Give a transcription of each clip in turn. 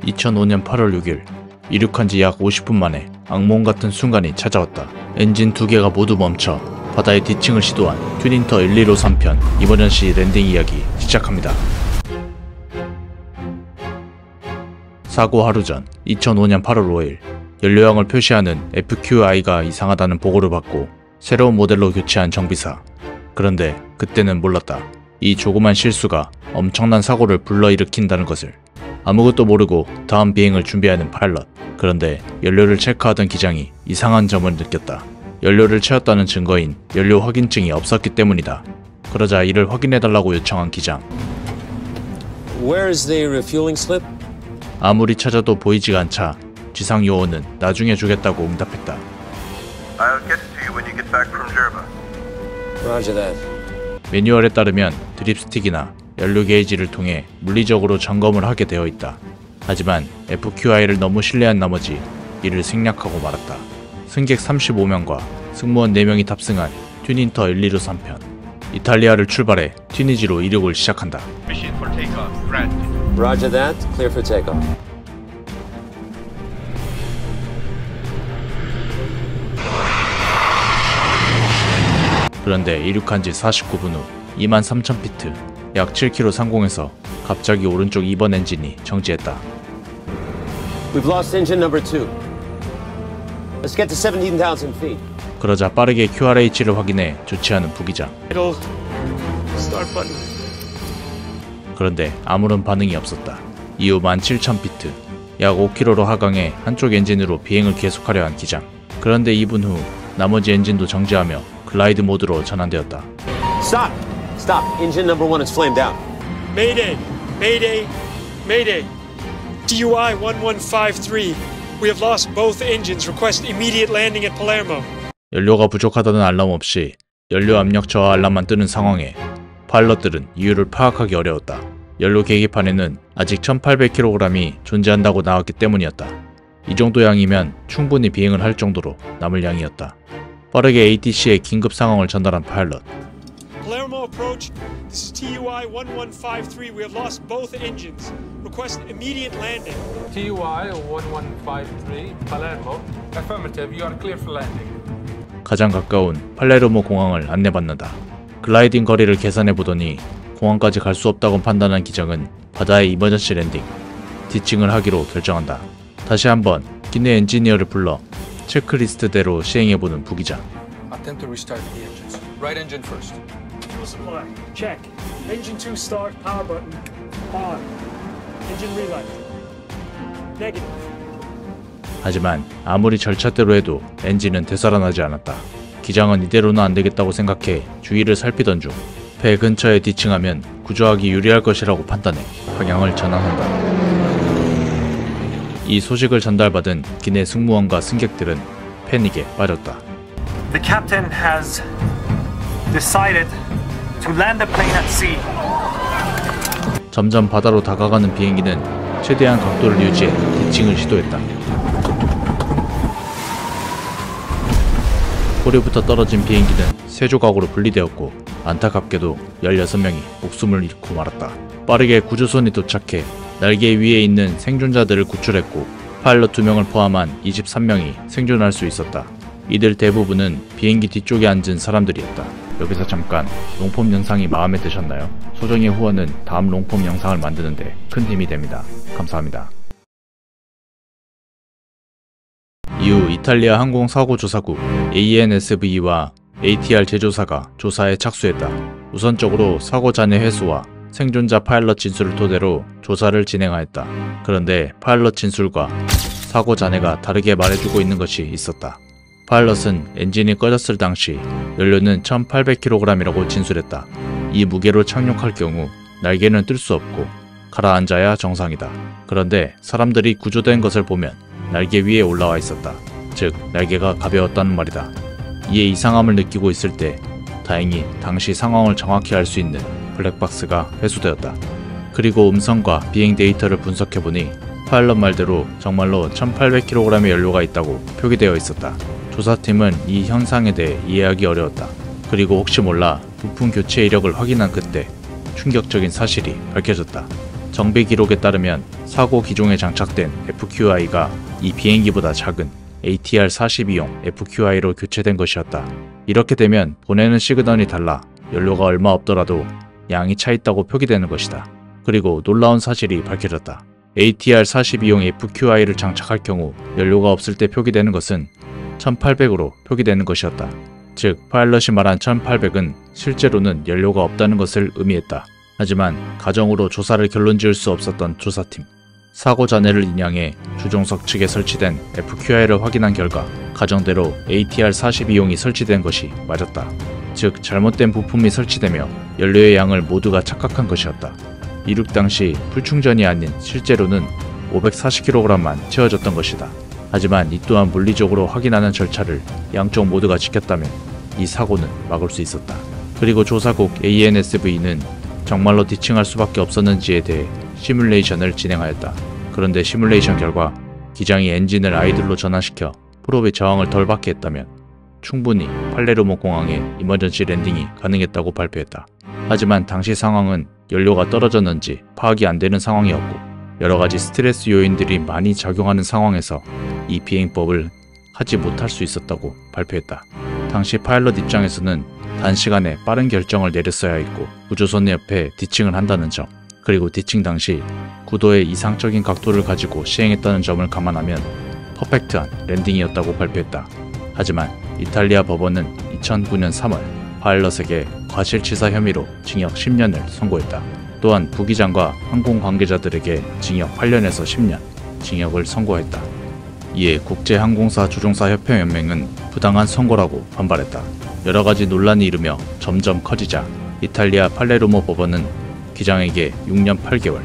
2005년 8월 6일 이륙한 지 약 50분 만에 악몽 같은 순간이 찾아왔다. 엔진 2개가 모두 멈춰 바다의 디칭을 시도한 튜닝터 1153편 이머전시 랜딩 이야기 시작합니다. 사고 하루 전 2005년 8월 5일 연료량을 표시하는 FQI가 이상하다는 보고를 받고 새로운 모델로 교체한 정비사. 그런데 그때는 몰랐다. 이 조그만 실수가 엄청난 사고를 불러일으킨다는 것을. 아무것도 모르고 다음 비행을 준비하는 파일럿. 그런데 연료를 체크하던 기장이 이상한 점을 느꼈다. 연료를 채웠다는 증거인 연료 확인증이 없었기 때문이다. 그러자 이를 확인해달라고 요청한 기장. Where is the refueling slip? 아무리 찾아도 보이지가 않자 지상 요원은 나중에 주겠다고 응답했다. I'll get it to you when you get back from Jerba. Roger that. 매뉴얼에 따르면 드립스틱이나 연료 게이지를 통해 물리적으로 점검을 하게 되어 있다. 하지만 FQI를 너무 신뢰한 나머지 이를 생략하고 말았다. 승객 35명과 승무원 4명이 탑승한 튜닝터 1153편. 이탈리아를 출발해 튀니지로 이륙을 시작한다. Mission for takeoff. Granted. Roger that. Clear for takeoff. 그런데 이륙한 지 49분 후 23,000피트, 약 7km 상공에서 갑자기 오른쪽 2번 엔진이 정지했다. We've lost engine number 2. Let's get to 17,000 feet. 그러자 빠르게 QRH를 확인해 조치하는 부기장. Start button. 그런데 아무런 반응이 없었다. 이후 17,000피트, 약 5km로 하강해 한쪽 엔진으로 비행을 계속하려 한 기장. 그런데 2분 후 나머지 엔진도 정지하며 글라이드 모드로 전환되었다. Stop! Stop! Engine number 1 is flamed out. Mayday! Mayday! Mayday! DUI 1153. We have lost both engines. Request immediate landing at Palermo. 연료가 부족하다는 알람 없이 연료 압력 저하 알람만 뜨는 상황에 파일럿들은 이유를 파악하기 어려웠다. 연료 계기판에는 아직 1800kg이 존재한다고 나왔기 때문이었다. 이 정도 양이면 충분히 비행을 할 정도로 남을 양이었다. 빠르게 ATC에 긴급 상황을 전달한 파일럿. Palermo approach. This is TUI 1153. We have lost both engines. Request immediate landing. TUI 1153, Palermo. Affirmative, you are clear for landing. 가장 가까운 팔레르모 공항을 안내받는다. 글라이딩 거리를 계산해보더니 공항까지 갈 수 없다고 판단한 기장은 바다에 이머전시 랜딩, 디칭을 하기로 결정한다. 다시 한번 기내 엔지니어를 불러 체크리스트대로 시행해보는 부기장. Attempt to restart the engines. Right engine first. Fuel supply. Check. Engine 2 start. Power button. On. Engine relight. Negative. 하지만 아무리 절차대로 해도 엔진은 되살아나지 않았다. 기장은 이대로는 안되겠다고 생각해 주위를 살피던 중 배 근처에 디칭하면 구조하기 유리할 것이라고 판단해 방향을 전환한다. 이 소식을 전달받은 기내 승무원과 승객들은 패닉에 빠졌다. The captain has decided to land the plane at sea. 점점 바다로 다가가는 비행기는 최대한 각도를 유지해 디칭을 시도했다. 고리부터 떨어진 비행기는 세 조각으로 분리되었고 안타깝게도 16명이 목숨을 잃고 말았다. 빠르게 구조선이 도착해 날개 위에 있는 생존자들을 구출했고 파일럿 2명을 포함한 23명이 생존할 수 있었다. 이들 대부분은 비행기 뒤쪽에 앉은 사람들이었다. 여기서 잠깐, 롱폼 영상이 마음에 드셨나요? 소정의 후원은 다음 롱폼 영상을 만드는데 큰 힘이 됩니다. 감사합니다. 이후 이탈리아 항공사고조사국 ANSV와 ATR 제조사가 조사에 착수했다. 우선적으로 사고 잔해 회수와 생존자 파일럿 진술을 토대로 조사를 진행하였다. 그런데 파일럿 진술과 사고 잔해가 다르게 말해주고 있는 것이 있었다. 파일럿은 엔진이 꺼졌을 당시 연료는 1800kg이라고 진술했다. 이 무게로 착륙할 경우 날개는 뜰 수 없고 가라앉아야 정상이다. 그런데 사람들이 구조된 것을 보면 날개 위에 올라와 있었다. 즉 날개가 가벼웠다는 말이다. 이에 이상함을 느끼고 있을 때 다행히 당시 상황을 정확히 알 수 있는 블랙박스가 회수되었다. 그리고 음성과 비행 데이터를 분석해보니 파일럿 말대로 정말로 1800kg의 연료가 있다고 표기되어 있었다. 조사팀은 이 현상에 대해 이해하기 어려웠다. 그리고 혹시 몰라 부품 교체 이력을 확인한 그때 충격적인 사실이 밝혀졌다. 정비 기록에 따르면 사고 기종에 장착된 FQI가 이 비행기보다 작은 ATR-42용 FQI로 교체된 것이었다. 이렇게 되면 보내는 시그널이 달라 연료가 얼마 없더라도 양이 차 있다고 표기되는 것이다. 그리고 놀라운 사실이 밝혀졌다. ATR-42용 FQI를 장착할 경우 연료가 없을 때 표기되는 것은 1800으로 표기되는 것이었다. 즉, 파일럿이 말한 1800은 실제로는 연료가 없다는 것을 의미했다. 하지만 가정으로 조사를 결론지을 수 없었던 조사팀. 사고 잔해를 인양해 주종석 측에 설치된 FQI를 확인한 결과 가정대로 ATR-42용이 설치된 것이 맞았다. 즉, 잘못된 부품이 설치되며 연료의 양을 모두가 착각한 것이었다. 이륙 당시 풀충전이 아닌 실제로는 540kg만 채워졌던 것이다. 하지만 이 또한 물리적으로 확인하는 절차를 양쪽 모두가 지켰다면 이 사고는 막을 수 있었다. 그리고 조사국 ANSV는 정말로 디칭할 수밖에 없었는지에 대해 시뮬레이션을 진행하였다. 그런데 시뮬레이션 결과 기장이 엔진을 아이들로 전환시켜 프롭의 저항을 덜 받게 했다면 충분히 팔레르모 공항에 이머전시 랜딩이 가능했다고 발표했다. 하지만 당시 상황은 연료가 떨어졌는지 파악이 안 되는 상황이었고 여러가지 스트레스 요인들이 많이 작용하는 상황에서 이 비행법을 하지 못할 수 있었다고 발표했다. 당시 파일럿 입장에서는 단시간에 빠른 결정을 내렸어야 했고 우주선 옆에 디칭을 한다는 점, 그리고 디칭 당시 구도의 이상적인 각도를 가지고 시행했다는 점을 감안하면 퍼펙트한 랜딩이었다고 발표했다. 하지만 이탈리아 법원은 2009년 3월 파일럿에게 과실치사 혐의로 징역 10년을 선고했다. 또한 부기장과 항공 관계자들에게 징역 8년에서 10년 징역을 선고했다. 이에 국제항공사 조종사 협회연맹은 부당한 선고라고 반발했다. 여러가지 논란이 일으며 점점 커지자 이탈리아 팔레르모 법원은 기장에게 6년 8개월,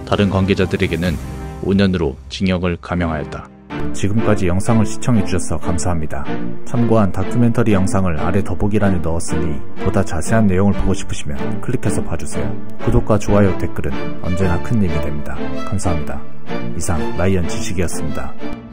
다른 관계자들에게는 5년으로 징역을 감형하였다. 지금까지 영상을 시청해주셔서 감사합니다. 참고한 다큐멘터리 영상을 아래 더보기란에 넣었으니 보다 자세한 내용을 보고 싶으시면 클릭해서 봐주세요. 구독과 좋아요, 댓글은 언제나 큰 힘이 됩니다. 감사합니다. 이상 라이언 지식이었습니다.